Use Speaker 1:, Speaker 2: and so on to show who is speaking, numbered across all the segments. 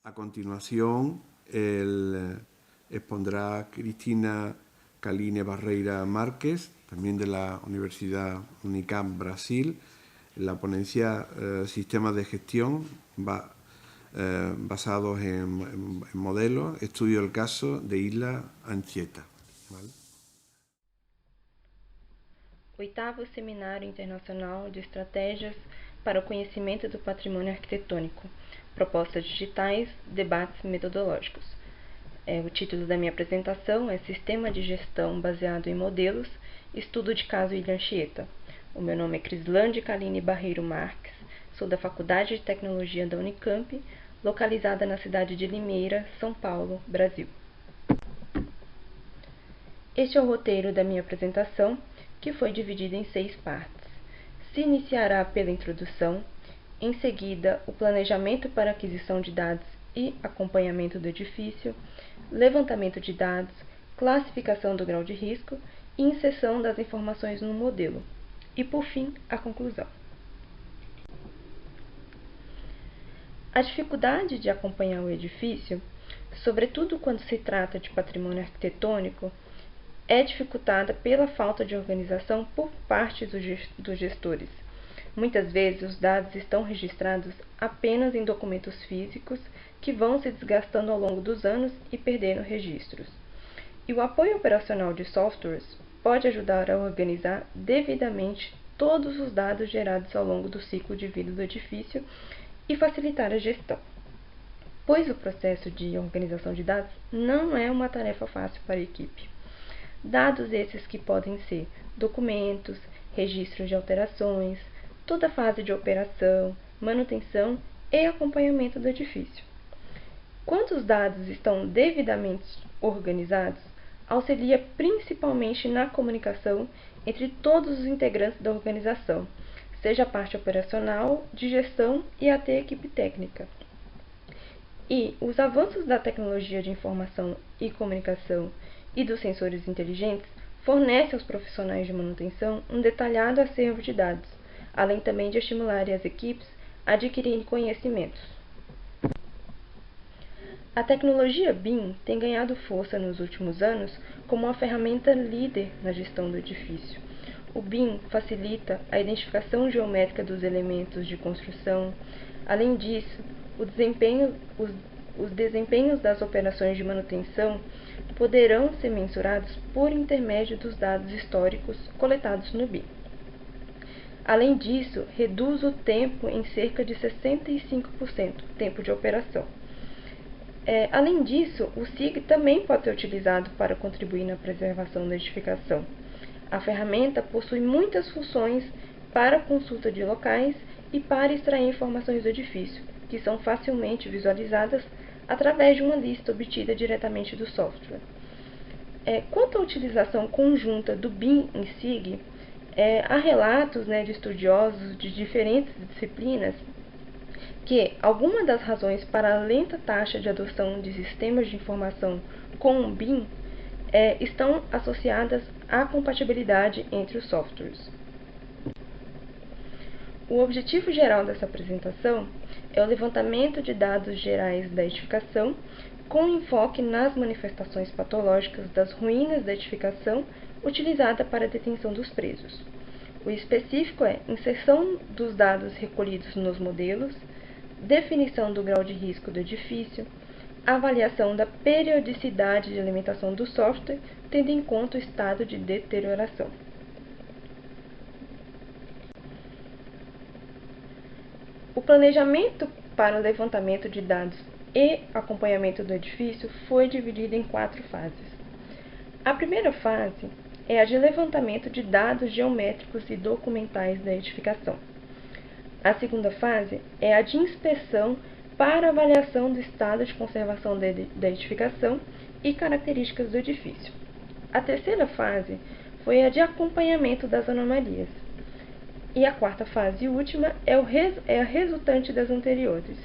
Speaker 1: A continuación, expondrá Cristina Caline Barreira Márquez, también de la Universidad Unicamp Brasil, en la ponencia Sistemas de Gestión basados en modelos, estudio del caso de Isla Anchieta. ¿Vale?
Speaker 2: Oitavo Seminário Internacional de Estratégias para o Conhecimento do Patrimônio Arquitetônico, Propostas Digitais, Debates Metodológicos. O título da minha apresentação é Sistema de Gestão Baseado em Modelos, Estudo de Caso Ilha Anchieta. O meu nome é Crislande Caline Barreiro Marques, sou da Faculdade de Tecnologia da Unicamp, localizada na cidade de Limeira, São Paulo, Brasil. Este é o roteiro da minha apresentação, que foi dividido em 6 partes. Se iniciará pela introdução, em seguida o planejamento para aquisição de dados e acompanhamento do edifício, levantamento de dados, classificação do grau de risco e inserção das informações no modelo, e por fim a conclusão. A dificuldade de acompanhar o edifício, sobretudo quando se trata de patrimônio arquitetônico, é dificultada pela falta de organização por parte dos gestores. Muitas vezes os dados estão registrados apenas em documentos físicos que vão se desgastando ao longo dos anos e perdendo registros. E o apoio operacional de softwares pode ajudar a organizar devidamente todos os dados gerados ao longo do ciclo de vida do edifício e facilitar a gestão. Pois o processo de organização de dados não é uma tarefa fácil para a equipe. Dados esses que podem ser documentos, registros de alterações, toda a fase de operação, manutenção e acompanhamento do edifício. Quando os dados estão devidamente organizados, auxilia principalmente na comunicação entre todos os integrantes da organização, seja a parte operacional, de gestão e até a equipe técnica. E os avanços da tecnologia de informação e comunicação e dos sensores inteligentes fornecem aos profissionais de manutenção um detalhado acervo de dados, além também de estimularem as equipes a adquirirem conhecimentos. A tecnologia BIM tem ganhado força nos últimos anos como uma ferramenta líder na gestão do edifício. O BIM facilita a identificação geométrica dos elementos de construção. Além disso, os desempenhos das operações de manutenção poderão ser mensurados por intermédio dos dados históricos coletados no BIM. Além disso, reduz o tempo em cerca de 65%, tempo de operação. Além disso, o SIG também pode ser utilizado para contribuir na preservação da edificação. A ferramenta possui muitas funções para consulta de locais e para extrair informações do edifício, que são facilmente visualizadas através de uma lista obtida diretamente do software. Quanto à utilização conjunta do BIM em SIG, há relatos de estudiosos de diferentes disciplinas que algumas das razões para a lenta taxa de adoção de sistemas de informação com o BIM estão associadas à compatibilidade entre os softwares. O objetivo geral dessa apresentação é o levantamento de dados gerais da edificação, com enfoque nas manifestações patológicas das ruínas da edificação utilizada para a detenção dos presos. O específico é inserção dos dados recolhidos nos modelos, definição do grau de risco do edifício, avaliação da periodicidade de alimentação do software, tendo em conta o estado de deterioração. O planejamento para o levantamento de dados e acompanhamento do edifício foi dividido em 4 fases. A primeira fase é a de levantamento de dados geométricos e documentais da edificação. A segunda fase é a de inspeção para avaliação do estado de conservação da edificação e características do edifício. A terceira fase foi a de acompanhamento das anomalias. E a quarta fase e última é a resultante das anteriores.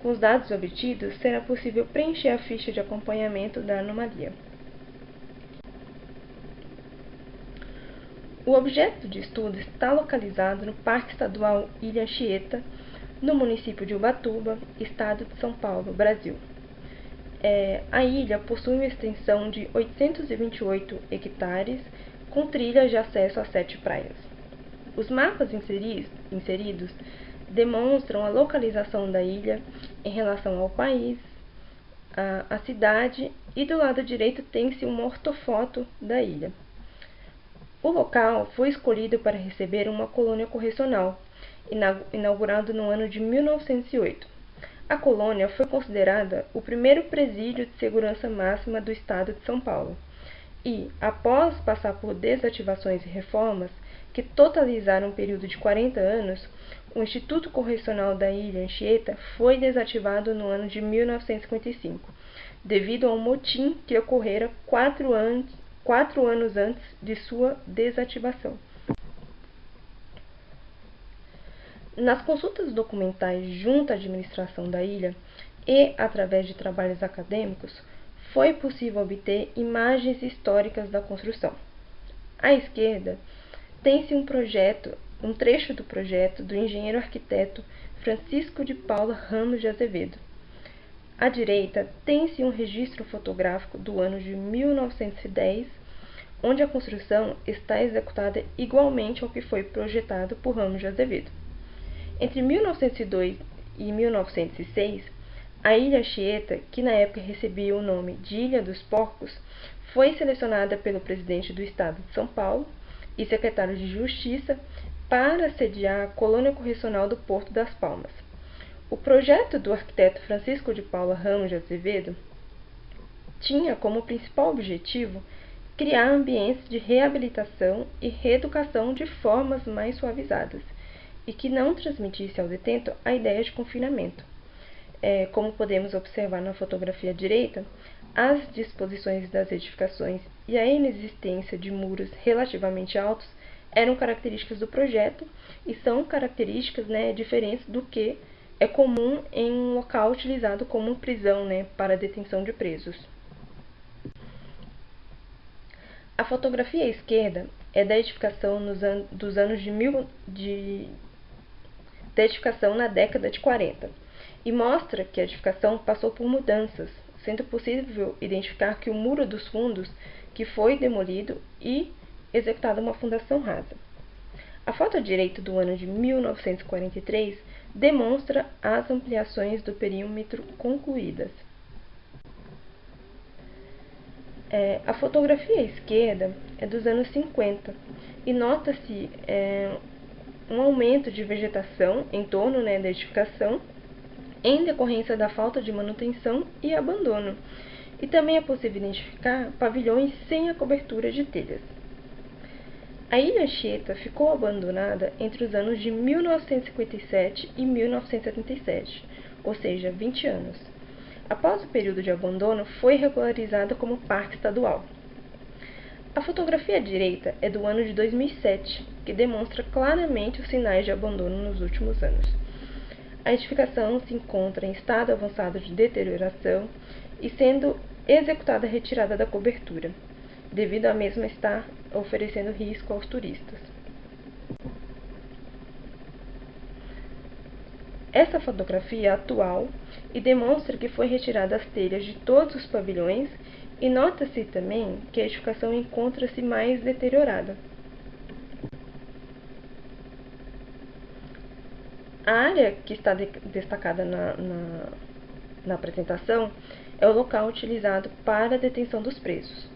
Speaker 2: Com os dados obtidos, será possível preencher a ficha de acompanhamento da anomalia. O objeto de estudo está localizado no Parque Estadual Ilha Anchieta, no município de Ubatuba, estado de São Paulo, Brasil. A ilha possui uma extensão de 828 hectares, com trilhas de acesso a 7 praias. Os mapas inseridos demonstram a localização da ilha em relação ao país, a cidade, e do lado direito tem-se uma ortofoto da ilha. O local foi escolhido para receber uma colônia correcional, inaugurado no ano de 1908. A colônia foi considerada o primeiro presídio de segurança máxima do estado de São Paulo e, após passar por desativações e reformas que totalizaram um período de 40 anos, o Instituto Correcional da Ilha Anchieta foi desativado no ano de 1955, devido a um motim que ocorrera 4 anos antes de sua desativação. Nas consultas documentais junto à administração da ilha e através de trabalhos acadêmicos, foi possível obter imagens históricas da construção. À esquerda, tem-se um trecho do projeto do engenheiro arquiteto Francisco de Paula Ramos de Azevedo. À direita, tem-se um registro fotográfico do ano de 1910, onde a construção está executada igualmente ao que foi projetado por Ramos de Azevedo. Entre 1902 e 1906, a Ilha Anchieta, que na época recebia o nome de Ilha dos Porcos, foi selecionada pelo presidente do estado de São Paulo e secretário de Justiça para sediar a colônia correcional do Porto das Palmas. O projeto do arquiteto Francisco de Paula Ramos de Azevedo tinha como principal objetivo criar ambientes de reabilitação e reeducação de formas mais suavizadas e que não transmitisse ao detento a ideia de confinamento. Como podemos observar na fotografia à direita, as disposições das edificações e a inexistência de muros relativamente altos eram características do projeto e são características diferentes do que é comum em um local utilizado como prisão para a detenção de presos. A fotografia à esquerda é da edificação da edificação na década de 40 e mostra que a edificação passou por mudanças, sendo possível identificar que o muro dos fundos que foi demolido e executada uma fundação rasa. A foto à direita do ano de 1943 demonstra as ampliações do perímetro concluídas. A fotografia à esquerda é dos anos 50 e nota-se um aumento de vegetação em torno da edificação em decorrência da falta de manutenção e abandono. E também é possível identificar pavilhões sem a cobertura de telhas. A Ilha Anchieta ficou abandonada entre os anos de 1957 e 1977, ou seja, 20 anos. Após o período de abandono, foi regularizada como parque estadual. A fotografia à direita é do ano de 2007, que demonstra claramente os sinais de abandono nos últimos anos. A edificação se encontra em estado avançado de deterioração e sendo executada a retirada da cobertura, devido à mesma estar oferecendo risco aos turistas. Essa fotografia é atual e demonstra que foi retirada as telhas de todos os pavilhões e nota-se também que a edificação encontra-se mais deteriorada. A área que está destacada na apresentação é o local utilizado para a detenção dos presos.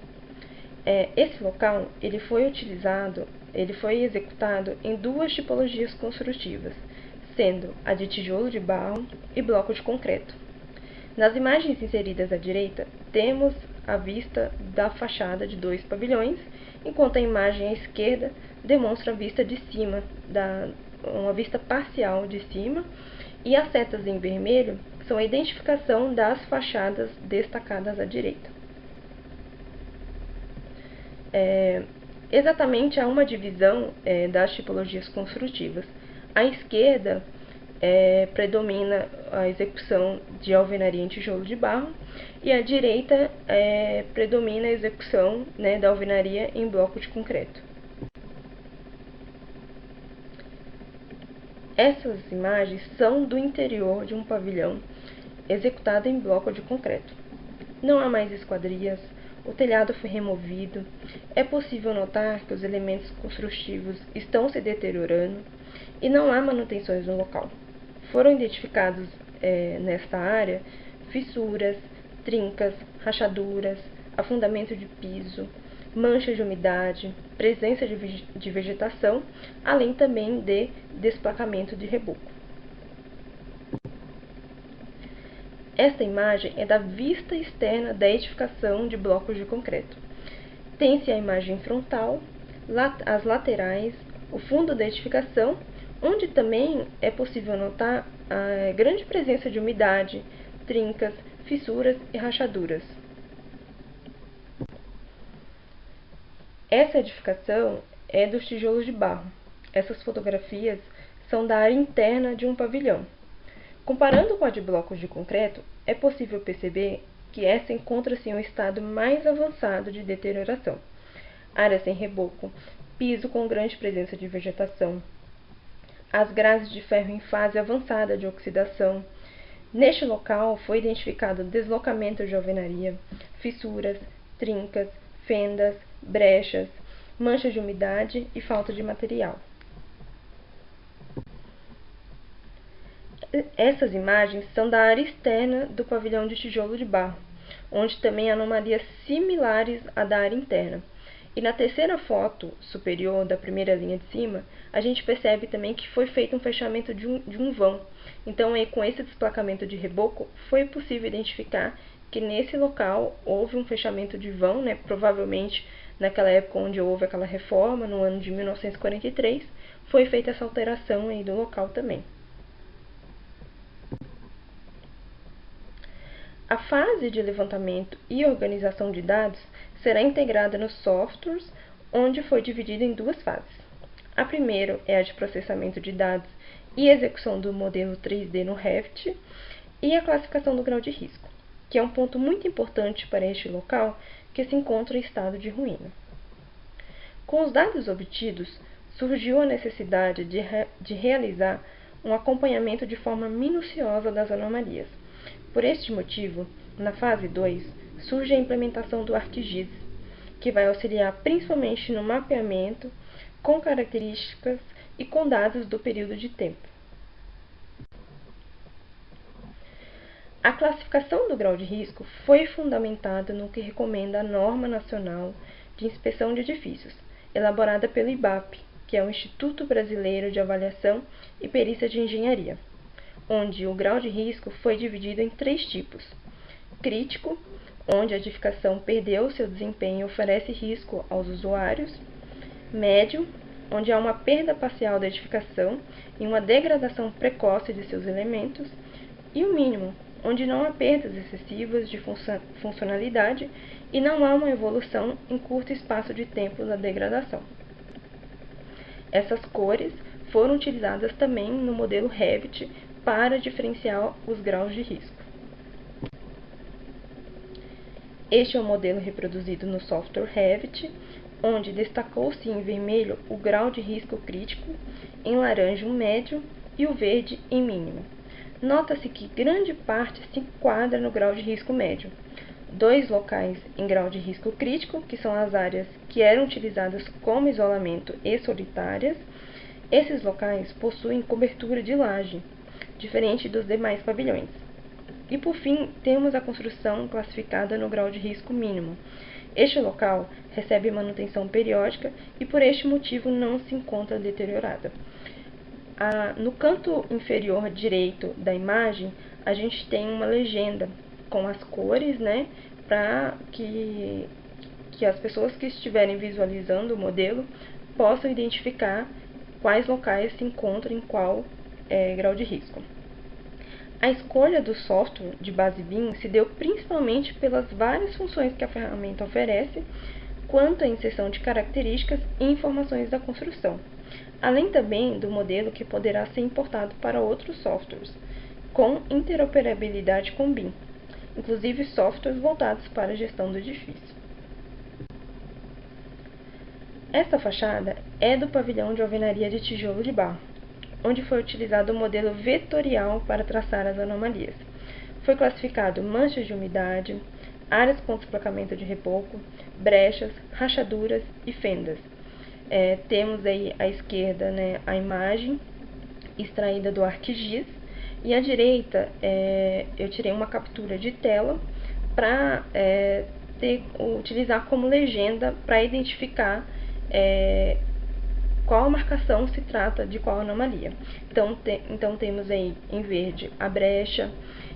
Speaker 2: Esse local ele foi executado em duas tipologias construtivas, sendo a de tijolo de barro e bloco de concreto. Nas imagens inseridas à direita, temos a vista da fachada de 2 pavilhões, enquanto a imagem à esquerda demonstra a vista de cima, uma vista parcial de cima, e as setas em vermelho são a identificação das fachadas destacadas à direita. Exatamente há uma divisão das tipologias construtivas. À esquerda predomina a execução de alvenaria em tijolo de barro e à direita predomina a execução da alvenaria em bloco de concreto. Essas imagens são do interior de um pavilhão executado em bloco de concreto. Não há mais esquadrias, o telhado foi removido, é possível notar que os elementos construtivos estão se deteriorando e não há manutenções no local. Foram identificados nesta área fissuras, trincas, rachaduras, afundamento de piso, manchas de umidade, presença de vegetação, além também de desplacamento de reboco. Esta imagem é da vista externa da edificação de blocos de concreto. Tem-se a imagem frontal, as laterais, o fundo da edificação, onde também é possível notar a grande presença de umidade, trincas, fissuras e rachaduras. Essa edificação é dos tijolos de barro. Essas fotografias são da área interna de um pavilhão. Comparando com a de blocos de concreto, é possível perceber que essa encontra-se em um estado mais avançado de deterioração. Área sem reboco, piso com grande presença de vegetação, as grades de ferro em fase avançada de oxidação. Neste local foi identificado deslocamento de alvenaria, fissuras, trincas, fendas, brechas, manchas de umidade e falta de material. Essas imagens são da área externa do pavilhão de tijolo de barro, onde também há anomalias similares à da área interna. E na terceira foto superior da primeira linha de cima, a gente percebe também que foi feito um fechamento de um vão. Então, com esse desplacamento de reboco, foi possível identificar que nesse local houve um fechamento de vão, provavelmente naquela época onde houve aquela reforma, no ano de 1943, foi feita essa alteração aí do local também. A fase de levantamento e organização de dados será integrada nos softwares, onde foi dividida em duas fases. A primeira é a de processamento de dados e execução do modelo 3D no Revit, e a classificação do grau de risco, que é um ponto muito importante para este local que se encontra em estado de ruína. Com os dados obtidos, surgiu a necessidade de realizar um acompanhamento de forma minuciosa das anomalias. Por este motivo, na fase 2, surge a implementação do ArcGIS, que vai auxiliar principalmente no mapeamento com características e com dados do período de tempo. A classificação do grau de risco foi fundamentada no que recomenda a Norma Nacional de Inspeção de Edifícios, elaborada pelo IBAP, que é o Instituto Brasileiro de Avaliação e Perícia de Engenharia, onde o grau de risco foi dividido em 3 tipos: crítico, onde a edificação perdeu seu desempenho e oferece risco aos usuários; médio, onde há uma perda parcial da edificação e uma degradação precoce de seus elementos; e o mínimo, onde não há perdas excessivas de funcionalidade e não há uma evolução em curto espaço de tempo da degradação. Essas cores foram utilizadas também no modelo Revit para diferenciar os graus de risco. Este é o modelo reproduzido no software Revit, onde destacou-se em vermelho o grau de risco crítico, em laranja o médio e o verde em mínimo. Nota-se que grande parte se enquadra no grau de risco médio. 2 locais em grau de risco crítico, que são as áreas que eram utilizadas como isolamento e solitárias. Esses locais possuem cobertura de laje, diferente dos demais pavilhões. E por fim, temos a construção classificada no grau de risco mínimo. Este local recebe manutenção periódica e por este motivo não se encontra deteriorada. No canto inferior direito da imagem, a gente tem uma legenda com as cores, para que as pessoas que estiverem visualizando o modelo possam identificar quais locais se encontram em qual grau de risco. A escolha do software de base BIM se deu principalmente pelas várias funções que a ferramenta oferece, quanto à inserção de características e informações da construção, além também do modelo que poderá ser importado para outros softwares, com interoperabilidade com BIM, inclusive softwares voltados para a gestão do edifício. Esta fachada é do pavilhão de alvenaria de tijolo de barro. onde foi utilizado o modelo vetorial para traçar as anomalias. Foi classificado manchas de umidade, áreas com desplacamento de reboco, brechas, rachaduras e fendas. Temos aí à esquerda, né, a imagem extraída do ArcGIS, e à direita eu tirei uma captura de tela para utilizar como legenda para identificar qual marcação se trata de qual anomalia. Então temos aí em verde a brecha,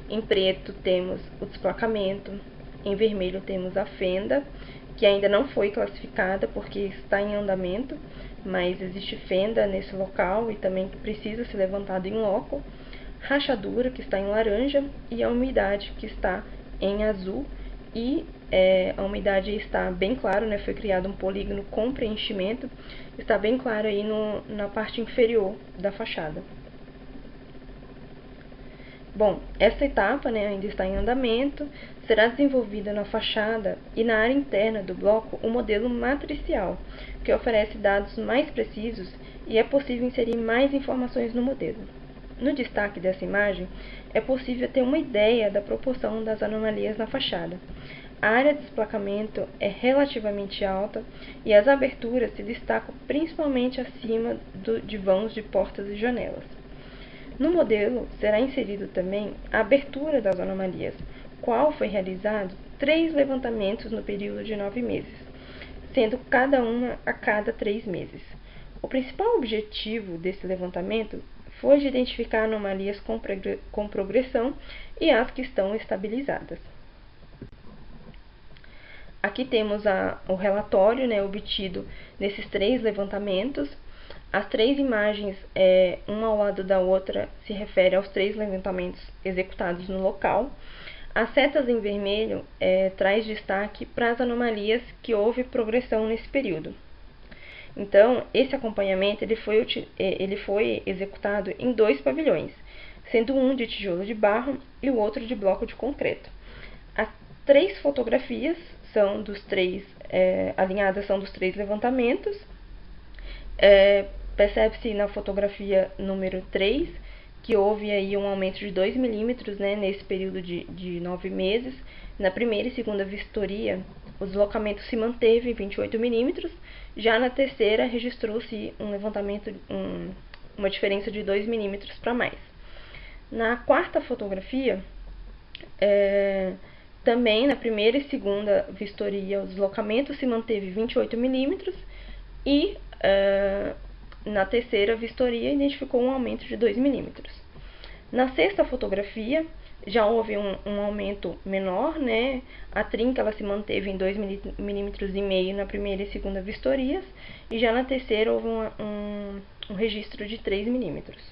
Speaker 2: em preto temos o desplacamento, em vermelho temos a fenda, que ainda não foi classificada porque está em andamento, mas existe fenda nesse local e também precisa ser levantada em loco, rachadura, que está em laranja, e a umidade, que está em azul, e a umidade está bem claro, né? Foi criado um polígono com preenchimento, está bem claro aí na parte inferior da fachada. Bom, essa etapa, né, ainda está em andamento, será desenvolvida na fachada e na área interna do bloco o modelo matricial, que oferece dados mais precisos e é possível inserir mais informações no modelo. No destaque dessa imagem, é possível ter uma ideia da proporção das anomalias na fachada. A área de desplacamento é relativamente alta e as aberturas se destacam principalmente acima de vãos de portas e janelas. No modelo, será inserido também a abertura das anomalias, qual foi realizado 3 levantamentos no período de 9 meses, sendo cada uma a cada 3 meses. O principal objetivo desse levantamento foi de identificar anomalias com progressão e as que estão estabilizadas. Aqui temos o relatório, né, obtido nesses 3 levantamentos. As 3 imagens, uma ao lado da outra, se refere aos 3 levantamentos executados no local. As setas em vermelho traz destaque para as anomalias que houve progressão nesse período. Então, esse acompanhamento ele foi executado em 2 pavilhões, sendo um de tijolo de barro e o outro de bloco de concreto. As 3 fotografias são alinhadas são dos 3 levantamentos. Percebe-se na fotografia número 3 que houve aí um aumento de 2 milímetros, né, nesse período de 9 meses. Na primeira e segunda vistoria, o deslocamento se manteve em 28 milímetros, já na terceira registrou-se um levantamento, uma diferença de 2 milímetros para mais. Na quarta fotografia, também na primeira e segunda vistoria, o deslocamento se manteve 28 milímetros e na terceira vistoria identificou um aumento de 2 milímetros. Na sexta fotografia, já houve um aumento menor, né? A trinca ela se manteve em 2,5 milímetros na primeira e segunda vistorias, e já na terceira houve um registro de 3 milímetros.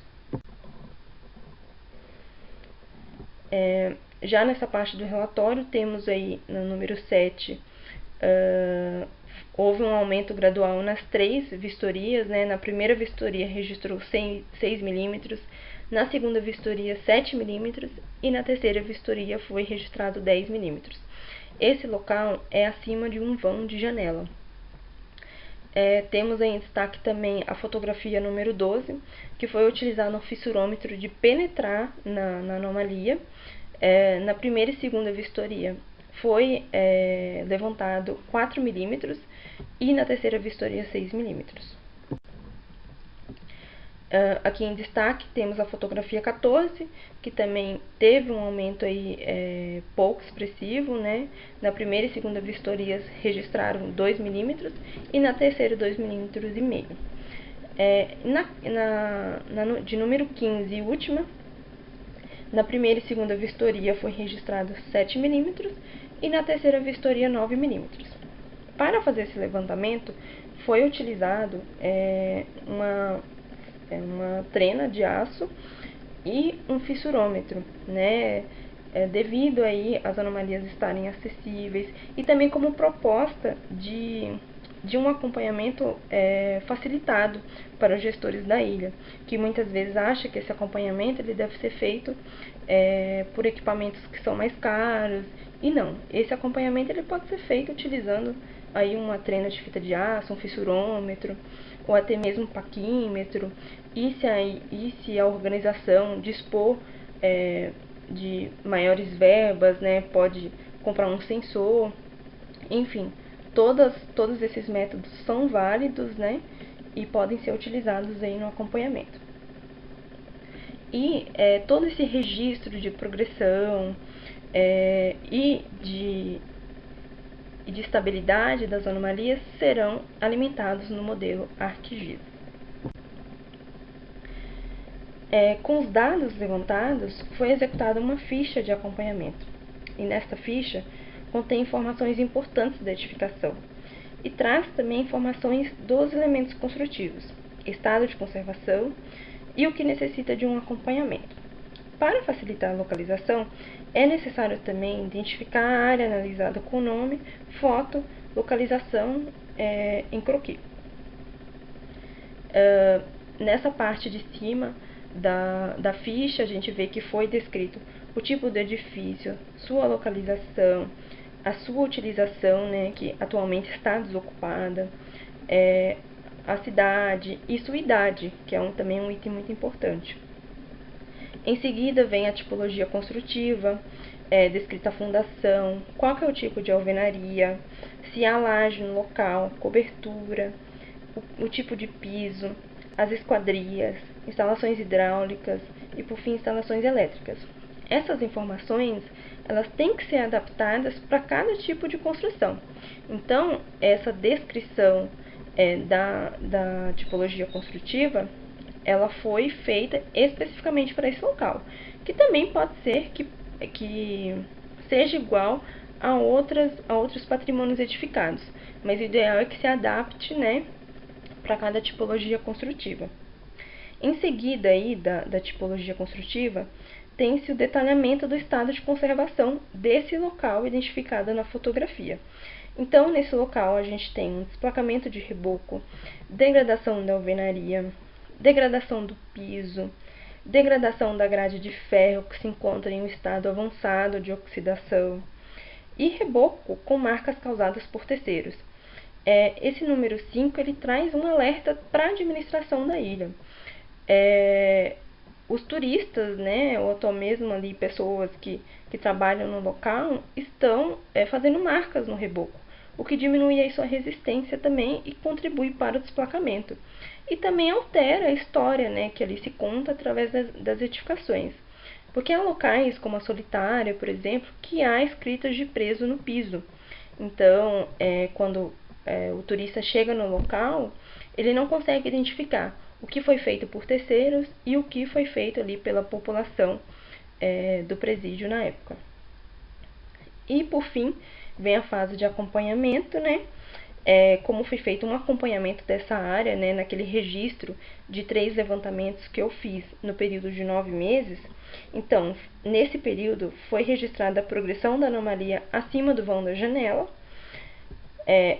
Speaker 2: Já nessa parte do relatório, temos aí no número 7, houve um aumento gradual nas 3 vistorias, né? Na primeira vistoria registrou 6 milímetros, na segunda vistoria 7 milímetros e na terceira vistoria foi registrado 10 milímetros. Esse local é acima de um vão de janela. Temos aí em destaque também a fotografia número 12, que foi utilizado um fissurômetro de penetrar na anomalia. Na primeira e segunda vistoria foi levantado 4 milímetros e na terceira vistoria 6 milímetros. Aqui em destaque temos a fotografia 14, que também teve um aumento aí pouco expressivo, né? Na primeira e segunda vistorias registraram 2 milímetros e na terceira 2,5 milímetros. De número 15 e última, na primeira e segunda vistoria foi registrado 7 milímetros e na terceira vistoria 9 milímetros. Para fazer esse levantamento foi utilizado uma trena de aço e um fissurômetro, né? Devido aí às anomalias estarem acessíveis e também como proposta de um acompanhamento facilitado para os gestores da ilha, que muitas vezes acham que esse acompanhamento ele deve ser feito por equipamentos que são mais caros, e não, esse acompanhamento ele pode ser feito utilizando aí uma trena de fita de aço, um fissurômetro, ou até mesmo um paquímetro, e se a organização dispor de maiores verbas, né, pode comprar um sensor, enfim, todos esses métodos são válidos, né, e podem ser utilizados aí no acompanhamento. E todo esse registro de progressão e de estabilidade das anomalias serão alimentados no modelo ArcGIS. Com os dados levantados, foi executada uma ficha de acompanhamento. E nesta ficha contém informações importantes da edificação e traz também informações dos elementos construtivos, estado de conservação e o que necessita de um acompanhamento. Para facilitar a localização, é necessário também identificar a área analisada com nome, foto, localização em croquis. Nessa parte de cima da ficha, a gente vê que foi descrito o tipo do edifício, sua localização, a sua utilização, né, que atualmente está desocupada, a cidade e sua idade, que é também um item muito importante. Em seguida vem a tipologia construtiva, descrita a fundação, qual que é o tipo de alvenaria, se há laje no local, cobertura, o tipo de piso, as esquadrias, instalações hidráulicas e, por fim, instalações elétricas. Essas informações, elas têm que ser adaptadas para cada tipo de construção. Então, essa descrição da tipologia construtiva, ela foi feita especificamente para esse local, que também pode ser que seja igual a outros patrimônios edificados, mas o ideal é que se adapte, né, para cada tipologia construtiva. Em seguida aí da tipologia construtiva, tem-se o detalhamento do estado de conservação desse local identificado na fotografia. Então, nesse local, a gente tem um desplacamento de reboco, degradação da alvenaria, degradação do piso, degradação da grade de ferro que se encontra em um estado avançado de oxidação e reboco com marcas causadas por terceiros. Esse número 5 ele traz um alerta para a administração da ilha. Os turistas, né, ou até mesmo ali pessoas que trabalham no local, estão fazendo marcas no reboco, o que diminui aí sua resistência também e contribui para o desplacamento. E também altera a história, né, que ali se conta através das edificações. Porque há locais, como a Solitária, por exemplo, que há escritas de preso no piso. Então, quando o turista chega no local, ele não consegue identificar o que foi feito por terceiros e o que foi feito ali pela população do presídio na época. E, por fim, vem a fase de acompanhamento, né? Como foi feito um acompanhamento dessa área, né, naquele registro de 3 levantamentos que eu fiz no período de 9 meses. Então, nesse período, foi registrada a progressão da anomalia acima do vão da janela.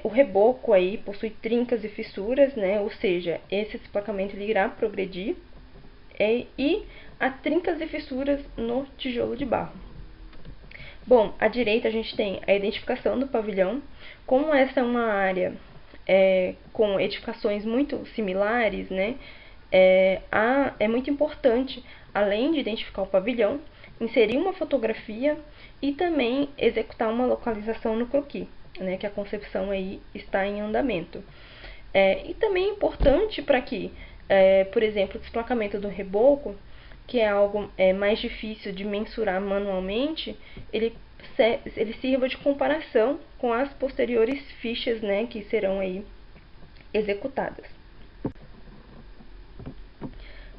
Speaker 2: O reboco aí possui trincas e fissuras, né, ou seja, esse desplacamento ele irá progredir. E há trincas e fissuras no tijolo de barro. Bom, à direita a gente tem a identificação do pavilhão. Como essa é uma área com edificações muito similares, né, é muito importante, além de identificar o pavilhão, inserir uma fotografia e também executar uma localização no croquis, né, que a concepção aí está em andamento. E também é importante para que, por exemplo, o desplacamento do reboco, que é algo mais difícil de mensurar manualmente, ele sirva de comparação com as posteriores fichas, né, que serão aí executadas.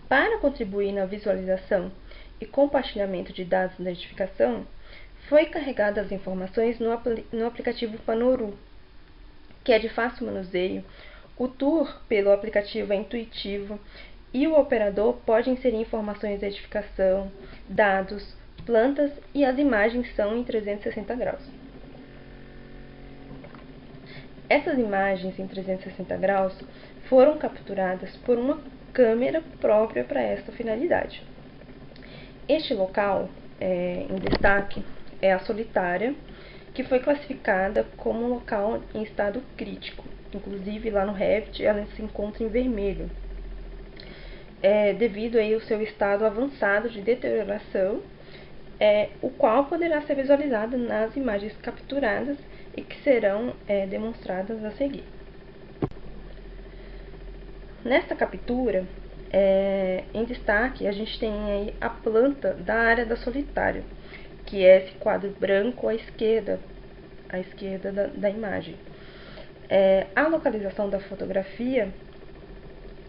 Speaker 2: Para contribuir na visualização e compartilhamento de dados da edificação, foi carregadas as informações no aplicativo Panoru, que é de fácil manuseio. O tour pelo aplicativo é intuitivo e o operador pode inserir informações da edificação, dados, plantas e as imagens são em 360 graus. Essas imagens em 360 graus foram capturadas por uma câmera própria para esta finalidade. Este local em destaque é a Solitária, que foi classificada como um local em estado crítico. Inclusive, lá no Revit, ela se encontra em vermelho, devido aí ao seu estado avançado de deterioração, o qual poderá ser visualizado nas imagens capturadas e que serão demonstradas a seguir. Nesta captura, em destaque, a gente tem aí a planta da área da solitária, que é esse quadro branco à esquerda da imagem. A localização da fotografia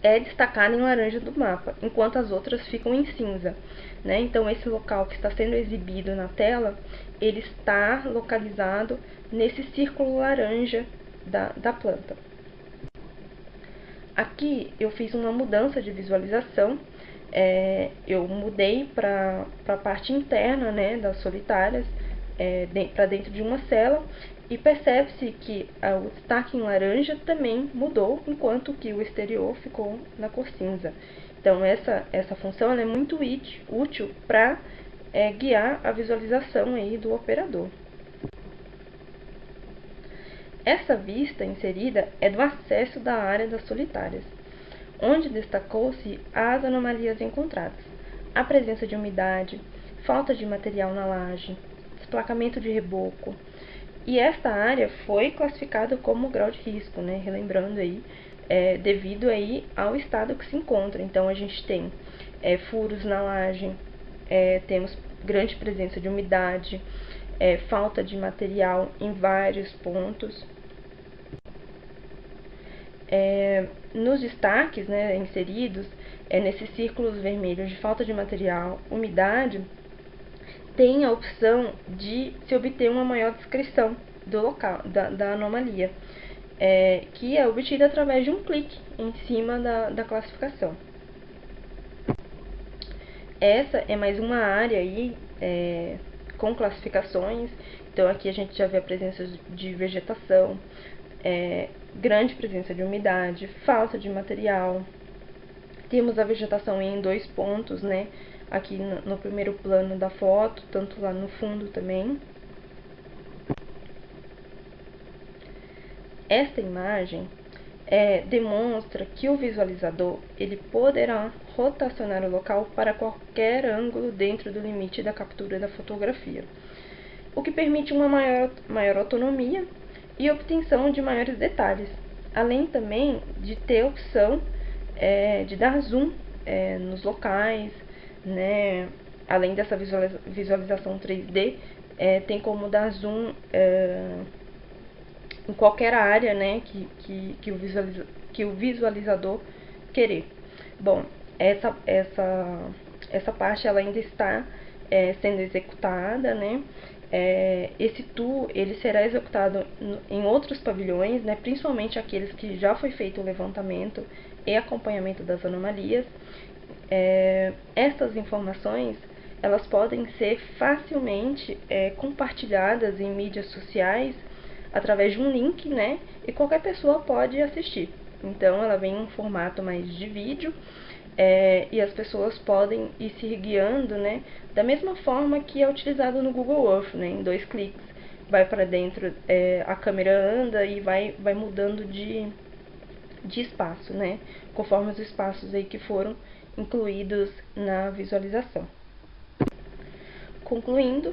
Speaker 2: é destacada em laranja do mapa, enquanto as outras ficam em cinza, né? Então, esse local que está sendo exibido na tela, ele está localizado nesse círculo laranja da planta. Aqui eu fiz uma mudança de visualização, eu mudei para a parte interna, né, das solitárias, para dentro de uma cela, e percebe-se que o destaque em laranja também mudou, enquanto que o exterior ficou na cor cinza. Então, essa função ela é muito útil para guiar a visualização aí do operador. Essa vista inserida é do acesso da área das solitárias, onde destacou-se as anomalias encontradas: a presença de umidade, falta de material na laje, desplacamento de reboco. E esta área foi classificada como grau de risco, né? Relembrando aí, devido aí ao estado que se encontra. Então, a gente tem furos na laje, temos grande presença de umidade, falta de material em vários pontos. Nos destaques, né, inseridos, nesses círculos vermelhos de falta de material, umidade, tem a opção de se obter uma maior descrição do local, da anomalia, que é obtida através de um clique em cima da classificação. Essa é mais uma área aí, com classificações. Então, aqui a gente já vê a presença de vegetação, grande presença de umidade, falta de material. Temos a vegetação em 2 pontos, né? Aqui no primeiro plano da foto, tanto lá no fundo também. Esta imagem demonstra que o visualizador ele poderá rotacionar o local para qualquer ângulo dentro do limite da captura da fotografia, o que permite uma maior autonomia e obtenção de maiores detalhes, além também de ter a opção de dar zoom nos locais, né? Além dessa visualização 3D, tem como dar zoom em qualquer área, né, que o visualizador querer. Bom, essa parte ela ainda está sendo executada, né? Esse tour ele será executado em outros pavilhões, né, principalmente aqueles que já foi feito o levantamento e acompanhamento das anomalias. Essas informações elas podem ser facilmente compartilhadas em mídias sociais através de um link, né, e qualquer pessoa pode assistir. Então, ela vem em um formato mais de vídeo, e as pessoas podem ir se guiando, né, da mesma forma que é utilizado no Google Earth, né, em 2 cliques. Vai para dentro, a câmera anda e vai mudando de espaço, né, conforme os espaços aí que foram incluídos na visualização. Concluindo,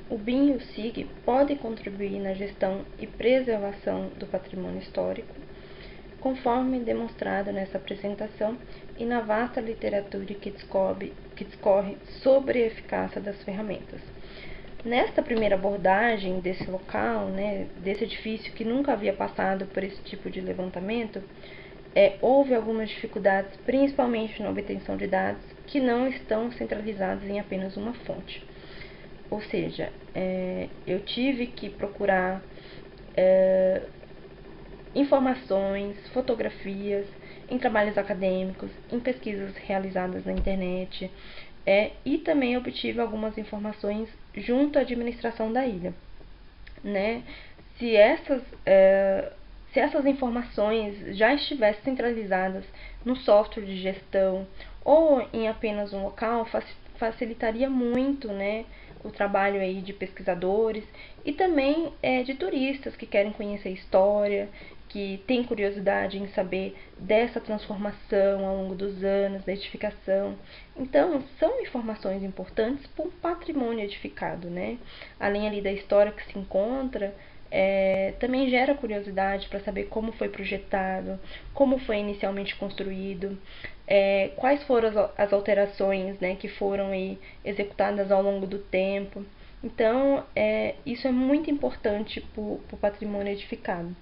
Speaker 2: o BIM e o SIG podem contribuir na gestão e preservação do patrimônio histórico, conforme demonstrado nessa apresentação e na vasta literatura que discorre sobre a eficácia das ferramentas. Nesta primeira abordagem desse local, né, desse edifício que nunca havia passado por esse tipo de levantamento, houve algumas dificuldades, principalmente na obtenção de dados que não estão centralizados em apenas uma fonte. Ou seja, eu tive que procurar informações, fotografias em trabalhos acadêmicos, em pesquisas realizadas na internet, e também obtive algumas informações junto à administração da ilha, né? Se essas informações já estivessem centralizadas no software de gestão ou em apenas um local, facilitaria muito, né, o trabalho aí de pesquisadores e também de turistas que querem conhecer a história, que têm curiosidade em saber dessa transformação ao longo dos anos, da edificação. Então, são informações importantes para um patrimônio edificado, né? Além ali da história que se encontra, também gera curiosidade para saber como foi projetado, como foi inicialmente construído, quais foram as alterações, né, que foram aí executadas ao longo do tempo. Então, isso é muito importante para o patrimônio edificado.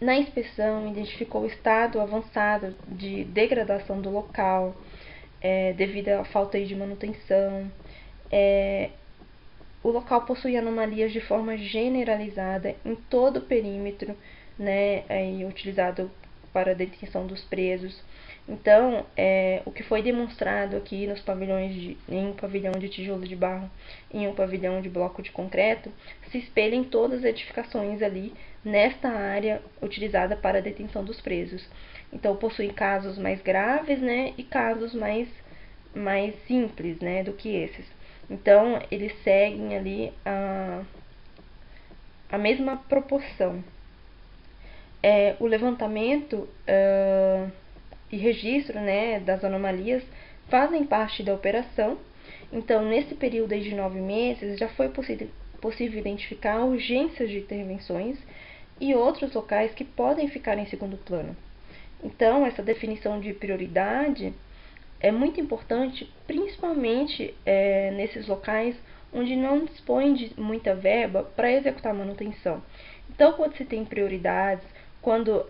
Speaker 2: Na inspeção, identificou o estado avançado de degradação do local, devido à falta de manutenção. O local possui anomalias de forma generalizada em todo o perímetro, né, utilizado para a detenção dos presos. Então, o que foi demonstrado aqui nos pavilhões em um pavilhão de tijolo de barro e em um pavilhão de bloco de concreto, se espelha em todas as edificações ali nesta área utilizada para a detenção dos presos. Então, possui casos mais graves, né, e casos mais simples, né, do que esses. Então, eles seguem ali a mesma proporção. O levantamento e registro, né, das anomalias fazem parte da operação. Então, nesse período de 9 meses, já foi possível identificar urgências de intervenções e outros locais que podem ficar em segundo plano. Então, essa definição de prioridade é muito importante, principalmente nesses locais onde não dispõe de muita verba para executar a manutenção. Então, quando se tem prioridades, quando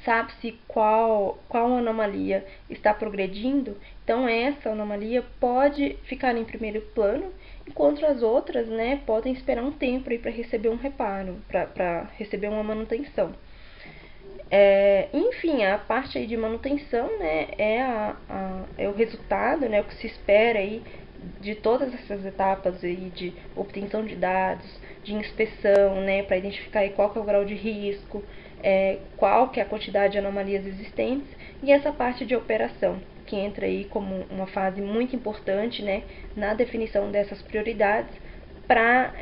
Speaker 2: sabe-se qual anomalia está progredindo, então essa anomalia pode ficar em primeiro plano, enquanto as outras, né, podem esperar um tempo para receber um reparo, para receber uma manutenção. Enfim, a parte aí de manutenção, né, é o resultado, né, o que se espera aí de todas essas etapas aí de obtenção de dados, de inspeção, né, para identificar aí qual que é o grau de risco, qual que é a quantidade de anomalias existentes, e essa parte de operação, que entra aí como uma fase muito importante, né, na definição dessas prioridades para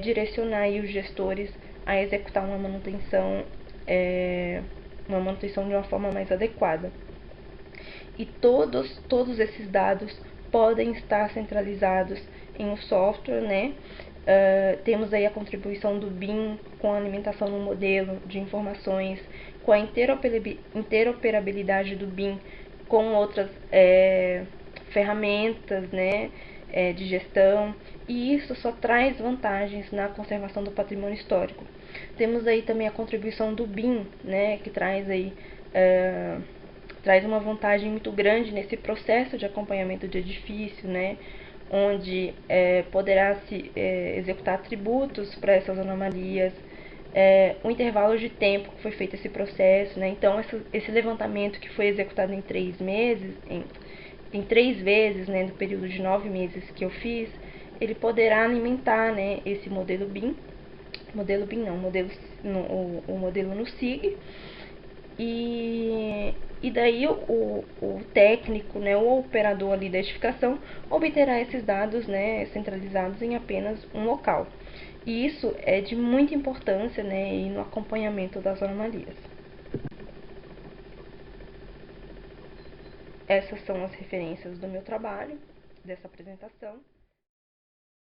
Speaker 2: direcionar aí os gestores a executar uma manutenção de uma forma mais adequada. E todos esses dados podem estar centralizados em um software, né? Temos aí a contribuição do BIM com a alimentação no modelo de informações, com a interoperabilidade do BIM com outras ferramentas, né, de gestão, e isso só traz vantagens na conservação do patrimônio histórico. Temos aí também a contribuição do BIM, né, que traz aí traz uma vantagem muito grande nesse processo de acompanhamento de edifício, né, onde poderá se executar tributos para essas anomalias, o intervalo de tempo que foi feito esse processo, né, então esse levantamento que foi executado em 3 meses, em 3 vezes, né, no período de 9 meses que eu fiz, ele poderá alimentar, né, esse modelo BIM, o modelo no SIG, e daí o técnico, né, o operador ali da edificação obterá esses dados, né, centralizados em apenas um local. E isso é de muita importância, né, no acompanhamento das anomalias. Essas são as referências do meu trabalho, dessa apresentação.